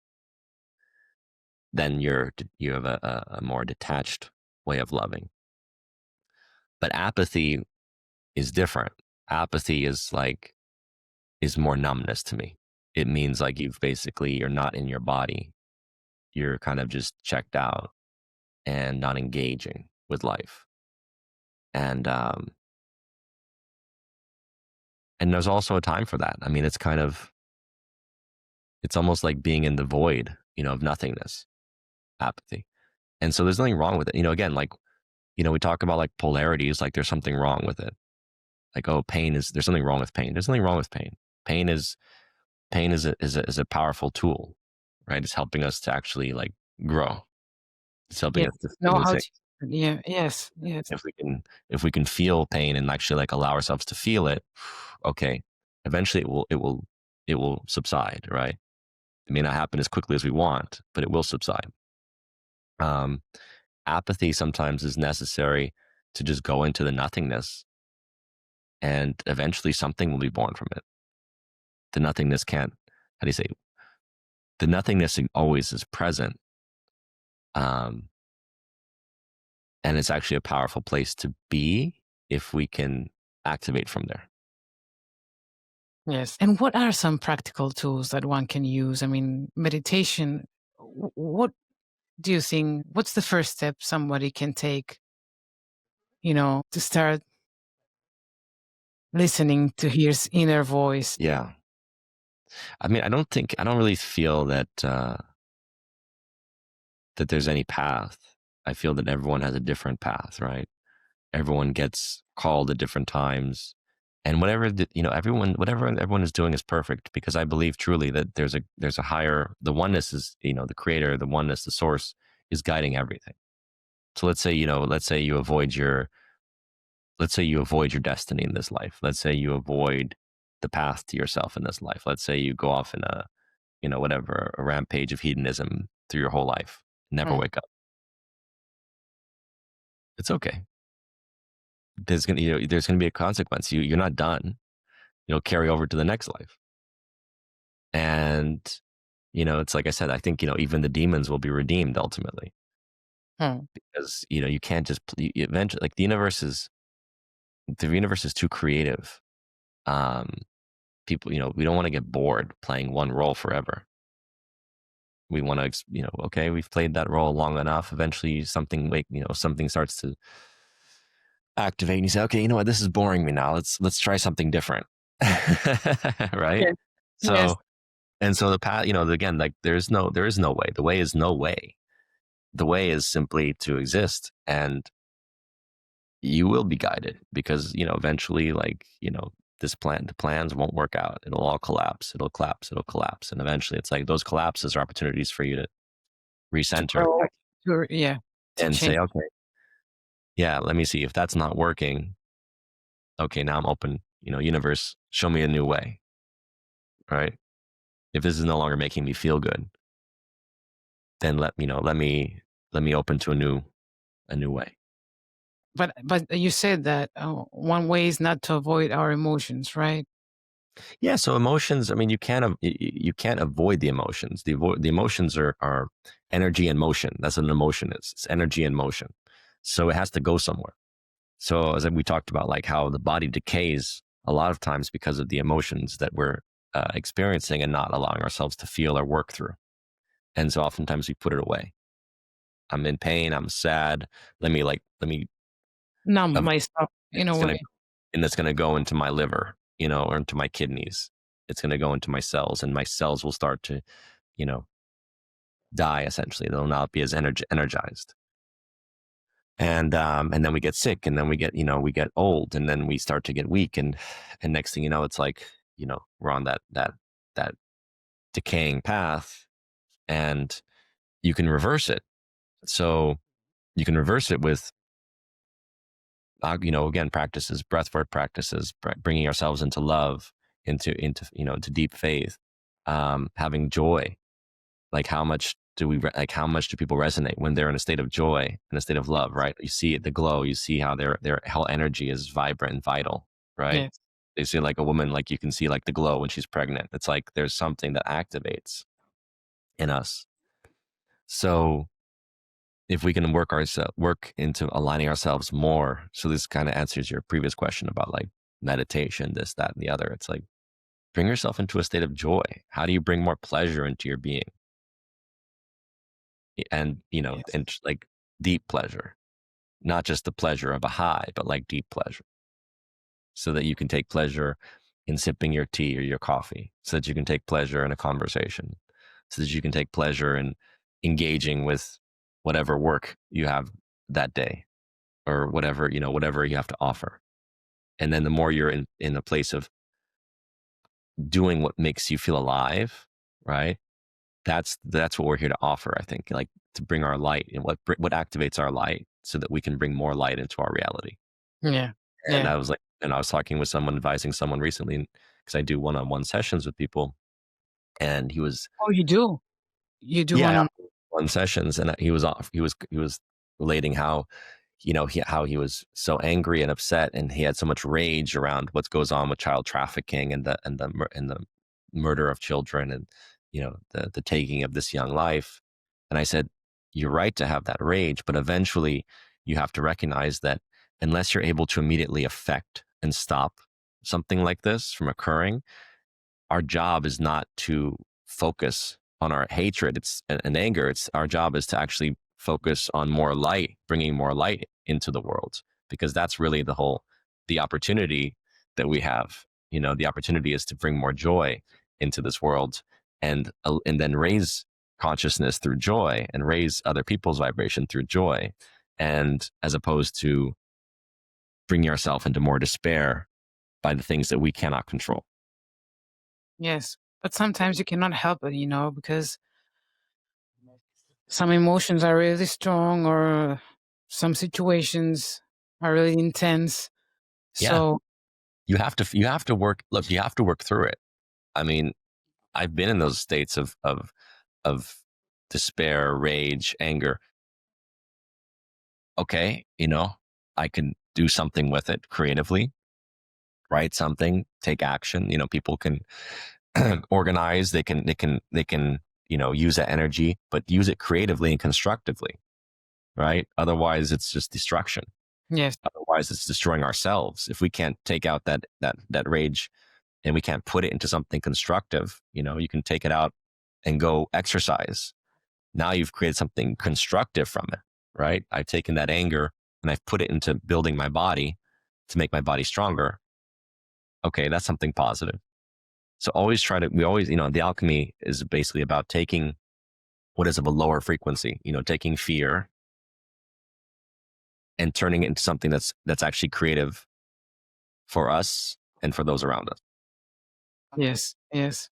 then you have a more detached way of loving. But apathy is different. Apathy is more numbness to me. It means like you're not in your body. You're kind of just checked out and not engaging with life. And there's also a time for that. I mean, it's almost like being in the void, of nothingness, apathy. And so there's nothing wrong with it. Again, like, we talk about like polarities, like there's something wrong with it. Like, oh, there's something wrong with pain. There's nothing wrong with pain. Pain is a powerful tool, right? It's helping us to actually like grow. It's helping Yes. us to feel Know new how things. to. Yeah. Yes. Yes. If we can feel pain and actually like allow ourselves to feel it, okay, eventually it will subside, right? It may not happen as quickly as we want, but it will subside. Um, Apathy sometimes is necessary to just go into the nothingness, and eventually something will be born from it. The nothingness can't, how do you say, the nothingness always is present. Um, and it's actually a powerful place to be if we can activate from there. Yes. And what are some practical tools that one can use? I mean, meditation. What do you think? What's the first step somebody can take? To start listening to his inner voice. Yeah. I mean, I don't really feel that there's any path. I feel that everyone has a different path, right? Everyone gets called at different times, and whatever everyone is doing is perfect, because I believe truly that there's a higher, the oneness is, the creator, the oneness, the source is guiding everything. So let's say you avoid your destiny in this life. Let's say you avoid the path to yourself in this life. Let's say you go off in a rampage of hedonism through your whole life, never Mm. wake up. It's okay. There's gonna be a consequence. You're not done. You'll carry over to the next life. And it's like I said, I think even the demons will be redeemed ultimately, Mm. because you can't just eventually, like, the universe is too creative. Um, People, we don't want to get bored playing one role forever. We want to, okay, we've played that role long enough. Eventually, something starts to activate, and you say, okay, you know what, this is boring me now. Let's try something different, right? Yes. Yes. So, and so the path, again, like there is no way. The way is no way. The way is simply to exist, and you will be guided, because eventually, like, the plans won't work out. It'll all collapse. It'll collapse. It'll collapse, and eventually, it's like those collapses are opportunities for you to To recenter grow. Yeah. To and change. say, okay, yeah, let me see if that's not working. Okay, now I'm open. Universe, show me a new way, right? If this is no longer making me feel good, then let me open to a new way. But you said that one way is not to avoid our emotions, right? Yeah. So emotions. I mean, you can't avoid the emotions. The emotions are energy and motion. That's what an emotion is. It's energy and motion. So it has to go somewhere. So as we talked about, like how the body decays a lot of times because of the emotions that we're experiencing and not allowing ourselves to feel or work through. And so oftentimes we put it away. I'm in pain. I'm sad. Let me. Numb myself in a It's gonna way. and it's gonna go into my liver, or into my kidneys. It's gonna go into my cells, and my cells will start to, you know, die. Essentially, they'll not be as energized. And then we get sick, and then we get old, and then we start to get weak, and next thing you know, it's like, we're on that decaying path, and you can reverse it. So you can reverse it with, again, practices, breathwork practices, bringing ourselves into love, into deep faith, having joy. Like how much how much do people resonate when they're in a state of joy, in a state of love, right? You see the glow, you see how their whole energy is vibrant and vital, right? Yes. They see like a woman, like you can see like the glow when she's pregnant. It's like there's something that activates in us. So if we can work into aligning ourselves more, so this kind of answers your previous question about like meditation, this, that, and the other. It's like bring yourself into a state of joy. How do you bring more pleasure into your being? And Yes. and like deep pleasure, not just the pleasure of a high, but like deep pleasure, so that you can take pleasure in sipping your tea or your coffee, so that you can take pleasure in a conversation, so that you can take pleasure in engaging with whatever work you have that day, or whatever you have to offer. And then the more you're in a place of doing what makes you feel alive, right? That's what we're here to offer, I think, like to bring our light, and what activates our light, so that we can bring more light into our reality. Yeah. And Yeah. I was talking with someone, advising someone recently, because I do one-on-one sessions with people, and he was, Oh, you do? You do yeah, one on. one sessions, and he was relating how, how he was so angry and upset, and he had so much rage around what goes on with child trafficking, and the murder of children, and the taking of this young life. And I said, you're right to have that rage, but eventually you have to recognize that unless you're able to immediately affect and stop something like this from occurring, our job is not to focus on our hatred, and anger. It's our job is to actually focus on more light, bringing more light into the world, because that's really the opportunity that we have. The opportunity is to bring more joy into this world, and then raise consciousness through joy, and raise other people's vibration through joy, and as opposed to bringing ourselves into more despair by the things that we cannot control. Yes. But sometimes you cannot help it, because some emotions are really strong, or some situations are really intense. Yeah, So, you have to work. Look, you have to work through it. I mean, I've been in those states of despair, rage, anger. Okay, I can do something with it creatively, write something, take action. People can organize. They can use that energy, but use it creatively and constructively, right? Otherwise, it's just destruction. yes. Otherwise, it's destroying ourselves. If we can't take out that rage, and we can't put it into something constructive, you can take it out and go exercise. Now you've created something constructive from it, right? I've taken that anger and I've put it into building my body to make my body stronger. Okay, that's something positive. So we always, the alchemy is basically about taking what is of a lower frequency, taking fear and turning it into something that's actually creative for us and for those around us. Yes. Yes.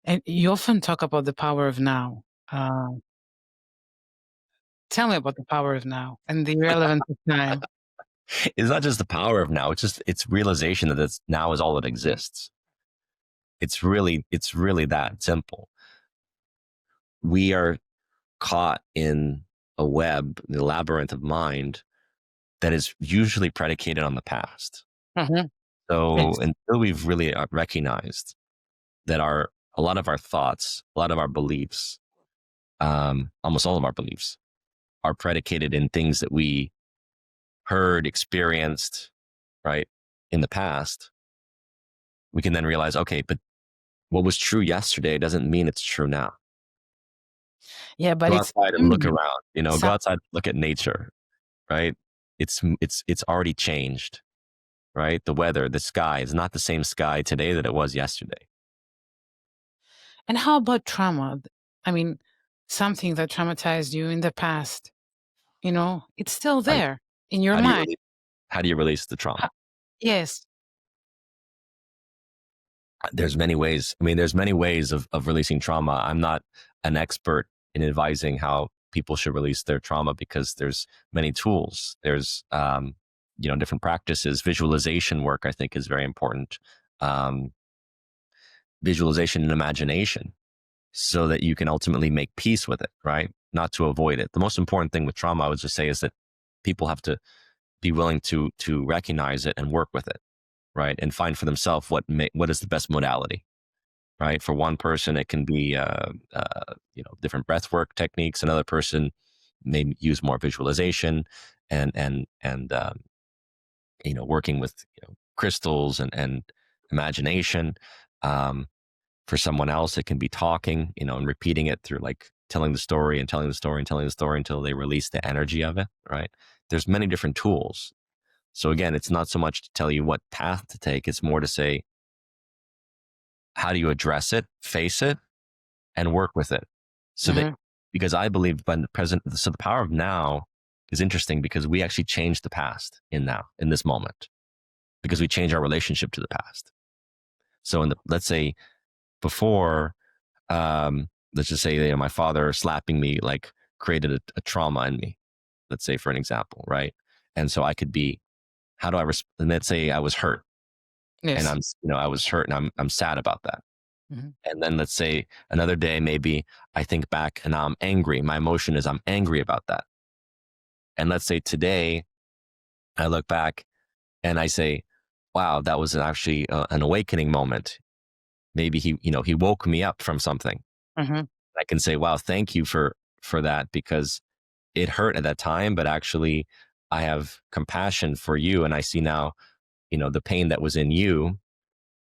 And you often talk about the power of now. Uh, Tell me about the power of now and the relevance of time. It's not just the power of now; it's realization that now is all that exists. It's really that simple. We are caught in a web, the labyrinth of mind, that is usually predicated on the past. Mhm. So Yes. until we've really recognized that a lot of our thoughts, a lot of our beliefs, almost all of our beliefs, are predicated in things that we heard, experienced, right, in the past, we can then realize, okay, but what was true yesterday doesn't mean it's true now. Yeah, but Go it's outside and look human. around, go Some outside, look at nature, right? It's already changed, right? The weather, the sky is not the same sky today that it was yesterday. And how about trauma? I mean, something that traumatized you in the past, it's still How do there in your how do you mind. release how do you release the trauma? Ho Yes. There's many ways. I mean, there's many ways of releasing trauma. I'm not an expert in advising how people should release their trauma, because there's many tools. There's different practices. Visualization work, I think, is very important. um, visualization and imagination, so that you can ultimately make peace with it, right? Not to avoid it. The most important thing with trauma, I would just say, is that people have to be willing to recognize it and work with it, right? And find for themselves what is the best modality, right? For one person, it can be different breath work techniques. Another person may use more visualization and working with crystals and imagination. Um, for someone else, it can be talking, and repeating it through like telling the story and telling the story and telling the story until they release the energy of it, right? There's many different tools. So again, it's not so much to tell you what path to take. It's more to say, how do you address it, face it, and work with it? So that, Hmm. because I believe when the present, so the power of now is interesting because we actually change the past in now, in this moment, because we change our relationship to the past. So let's say before, let's just say, my father slapping me like created a trauma in me, let's say for an example, right? And so I could be, how do and let's say I was hurt and Yes. I was hurt and I'm sad about that. Hmm. And then let's say another day, maybe I think back and I'm angry. My emotion is I'm angry about that. And let's say today I look back and I say, wow, that was actually an awakening moment. Maybe he woke me up from something. Hmm. I can say, wow, thank you for that, because it hurt at that time, but actually I have compassion for you. And I see now, the pain that was in you,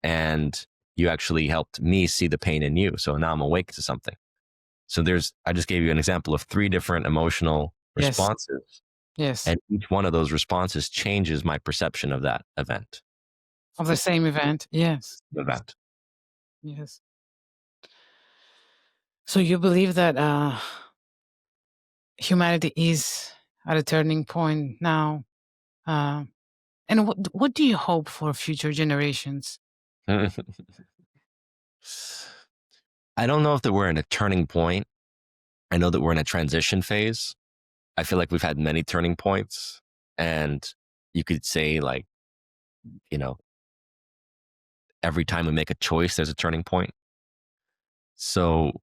and you actually helped me see the pain in you. So now I'm awake to something. So I just gave you an example of 3 different emotional Yes. responses. Yes. And each one of those responses changes my perception of that event. Of the same event. Yes. Yes. Event. Yes. So you believe that humanity is at a turning point now, uh, and what do you hope for future generations? I don't know if that we're in a turning point. I know that we're in a transition phase. I feel like we've had many turning points, and you could say, like, you know, every time we make a choice, there's a turning point. So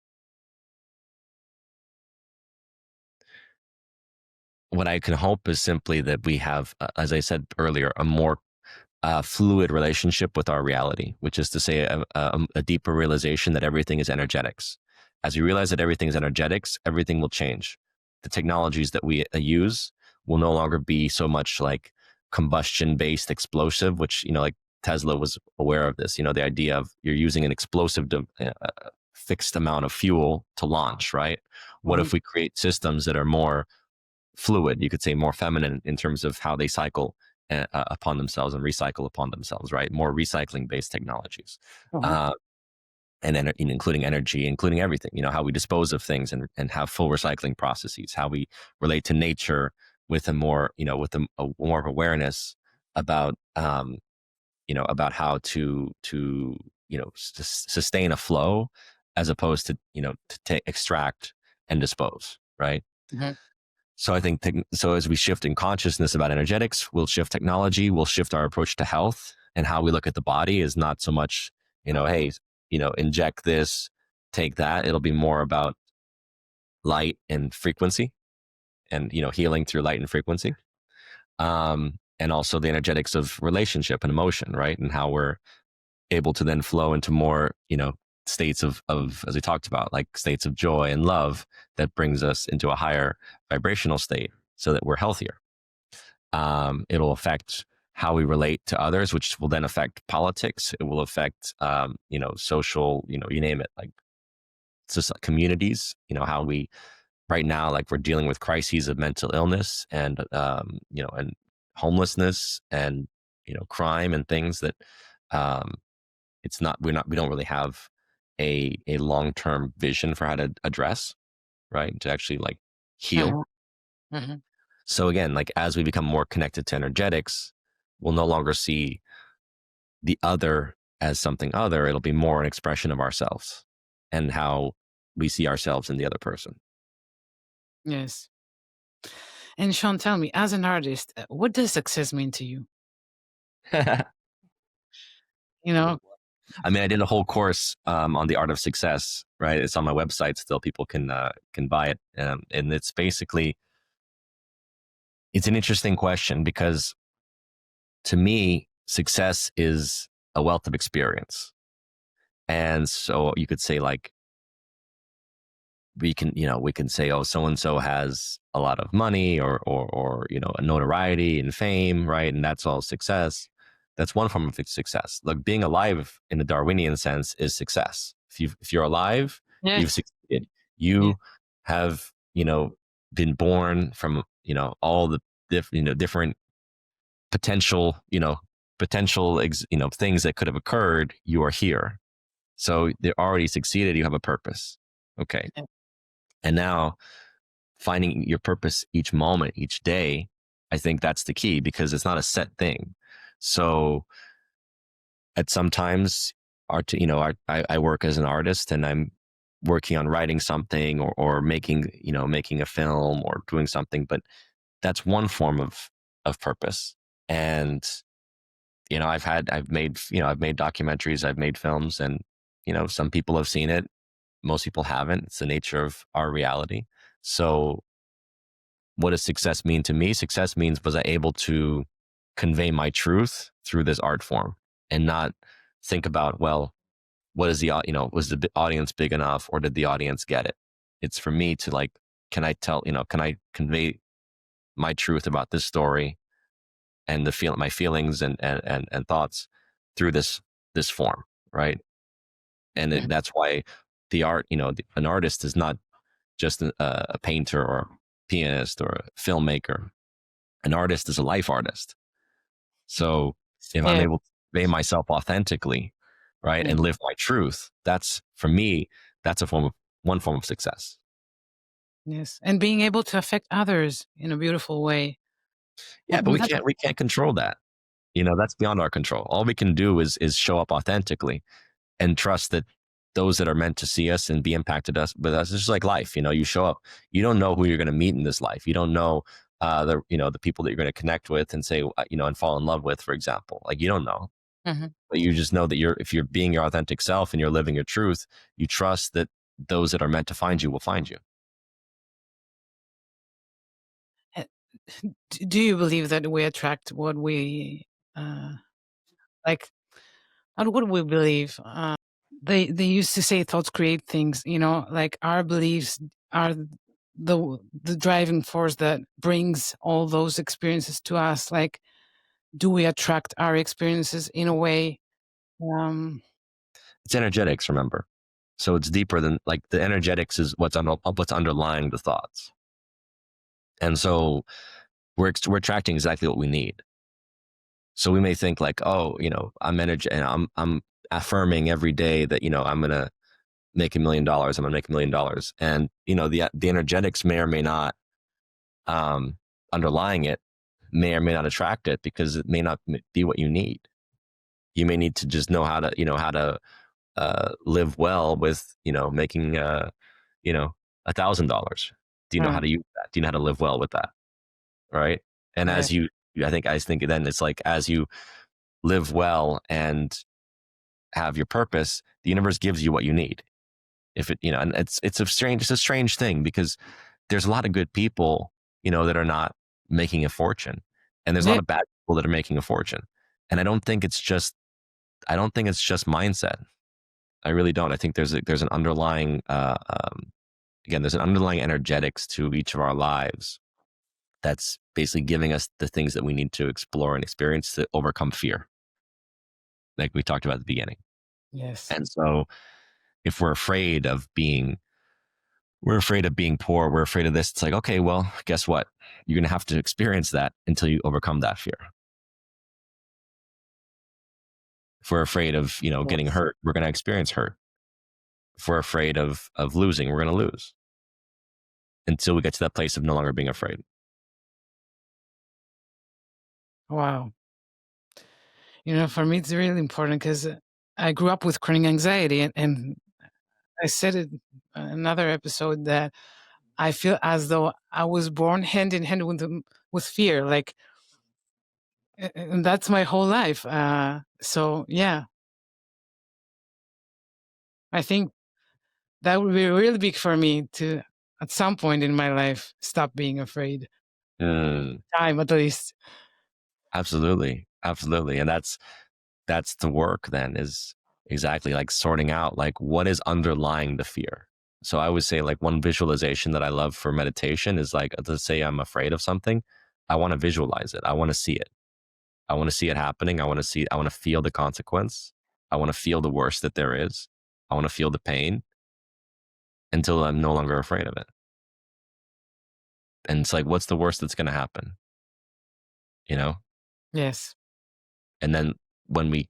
what I can hope is simply that we have, as I said earlier, a more fluid relationship with our reality, which is to say a deeper realization that everything is energetics. As we realize that everything is energetics, everything will change. The technologies that we use will no longer be so much like combustion-based explosive, which, like Tesla was aware of this, the idea of you're using an explosive fixed amount of fuel to launch, right? What Mhm. if we create systems that are more fluid, you could say more feminine in terms of how they cycle upon themselves and recycle upon themselves, right? More recycling based technologies. Mhm. Uh, and including energy, including everything, how we dispose of things and have full recycling processes, how we relate to nature with a more, a more of awareness about, about how to sustain a flow as opposed to, extract and dispose, right? Mhm. So I think so as we shift in consciousness about energetics, we'll shift technology, we'll shift our approach to health, and how we look at the body is not so much, hey, inject this, take that. It'll be more about light and frequency, and healing through light and frequency. And also the energetics of relationship and emotion, right? And how we're able to then flow into more, states of, as we talked about, like states of joy and love that brings us into a higher vibrational state so that we're healthier. It'll affect how we relate to others, which will then affect politics. It will affect, social, you name it, like just communities, how we, right now, like we're dealing with crises of mental illness and homelessness and, crime and things that, um, we don't really have a long-term vision for how to address, right? To actually like heal. Mhm. Mhm. So again, like as we become more connected to energetics, we'll no longer see the other as something other. It'll be more an expression of ourselves and how we see ourselves in the other person. Yes. And Sean, tell me, as an artist, what does success mean to you? you know. I mean, I did a whole course on the art of success. Right, it's on my website still. People can buy it, and it's basically it's an interesting question because to me, success is a wealth of experience, and so you could say like we can say, oh, so and so has a lot of money or a notoriety and fame, right? And that's all success. That's one form of success. Like being alive in the Darwinian sense is success. If you're alive, you've Yes. succeeded. Yeah. You have been born from all the different potential things that could have occurred. You are here, so they're already succeeded. You have a purpose. Okay, Yeah. and now finding your purpose each moment, each day, I think that's the key because it's not a set thing. So at sometimes I work as an artist and I'm working on writing something or making a film or doing something, but that's one form of purpose. And I've made documentaries, I've made films, and some people have seen it, most people haven't. It's the nature of our reality. So what does success mean to me? Success means, was I able to convey my truth through this art form and not think about, well, what is was the audience big enough or did the audience get it? It's for me to like, can I convey my truth about this story and my feelings and thoughts through this form, right? And Yeah. that's why the art, an artist is not just a painter or a pianist or a filmmaker. An artist is a life artist. So if I'm Yeah. able to convey myself authentically, right, Yeah. and live my truth, that's for me, that's one form of success. Yes. And being able to affect others in a beautiful way. Yeah, but And that's we can't control that. That's beyond our control. All we can do is show up authentically and trust that those that are meant to see us and be impacted with us, it's just like life. You show up, you don't know who you're going to meet in this life. You don't know the people that you're going to connect with and say, and fall in love with, for example. Like you don't know, Mhm. but you just know that if you're being your authentic self and you're living your truth, you trust that those that are meant to find you will find you. Uh, do you believe that we attract what we uh, like? And what do we believe? They used to say thoughts create things. Like our beliefs are the driving force that brings all those experiences to us. Like, do we attract our experiences in a way? Um, It's energetics, remember. So it's deeper than like the energetics is what's underlying the thoughts. And so we're attracting exactly what we need. So we may think like, oh, I'm energy and I'm affirming every day that, I'm going to make $1 million. I'm going to make $1 million. And, the energetics may or may not, underlying it may or may not attract it because it may not be what you need. You may need to just know how to live well with, making, $1,000. Do you know how right. to use that? Do you know how to live well with that? Right. And Yeah. I think then it's like, as you live well and have your purpose, the universe gives you what you need. If it, and it's a strange thing because there's a lot of good people, that are not making a fortune, and there's a lot Yeah. of bad people that are making a fortune. And I don't think it's just mindset. I really don't. I think there's an underlying, again, there's an underlying energetics to each of our lives that's basically giving us the things that we need to explore and experience to overcome fear, like we talked about at the beginning. Yes. And so if we're afraid of being poor, we're afraid of this, it's like, okay, well, guess what? You're going to have to experience that until you overcome that fear. If we're afraid of, getting Yes. hurt, we're going to experience hurt. If we're afraid of losing, we're going to lose until we get to that place of no longer being afraid. Wow. For me, it's really important because I grew up with chronic anxiety, and I said it in another episode that I feel as though I was born hand in hand with fear, like, and that's my whole life. So yeah, I think that would be really big for me to, at some point in my life, stop being afraid. Mm, Time, at least. absolutely, absolutely, and that's the work. Then is exactly like sorting out like what is underlying the fear. So I would say like one visualization that I love for meditation is like, let's say I'm afraid of something, I want to visualize it. I want to see it. I want to see it happening. I want to feel the consequence. I want to feel the worst that there is. I want to feel the pain until I'm no longer afraid of it. And it's like, what's the worst that's going to happen? You know? Yes. And then when we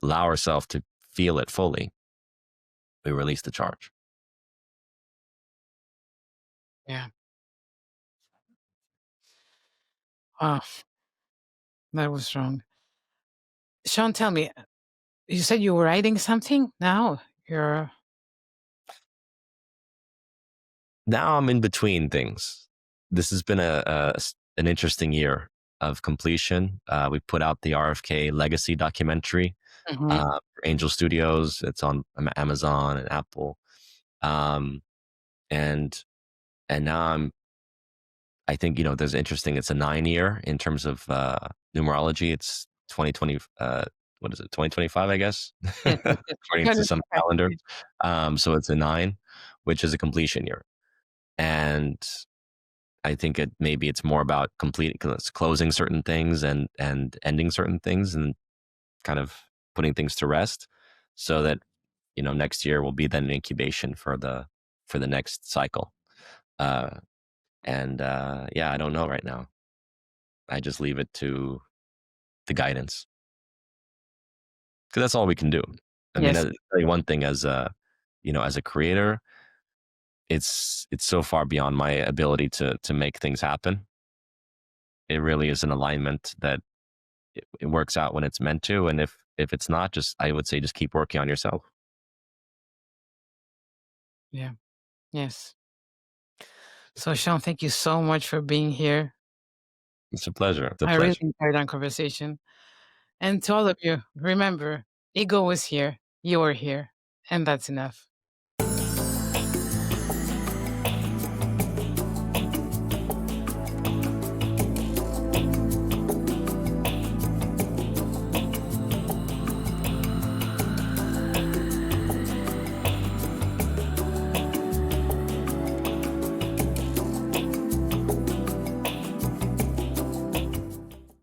allow ourselves to feel it fully, we release the charge. Yeah. Wow. That was strong. Sean, tell me, you said you were writing something now? You're. Now I'm in between things. This has been an interesting year of completion. We put out the RFK Legacy documentary Mhm. for Angel Studios. It's on Amazon and Apple. Um, and and now I think, there's interesting. It's a 9 year in terms of numerology. It's 2020. What is it? 2025, I guess, Yes, yes, yes. according to some calendar. So it's a 9, which is a completion year. And I think maybe it's more about closing certain things and ending certain things and kind of putting things to rest, so that next year will be then an incubation for the next cycle. Uh, and yeah, I don't know right now. I just leave it to the guidance, because that's all we can do. I mean, Yes. I'll tell you one thing, as a creator, it's so far beyond my ability to make things happen. It really is an alignment that it works out when it's meant to, and if it's not, just I would say just keep working on yourself. Yeah. Yes. So, Sean, thank you so much for being here. It's a pleasure. It's a I really pleasure. enjoyed our conversation. And to all of you, remember, ego was here, you are here, and that's enough.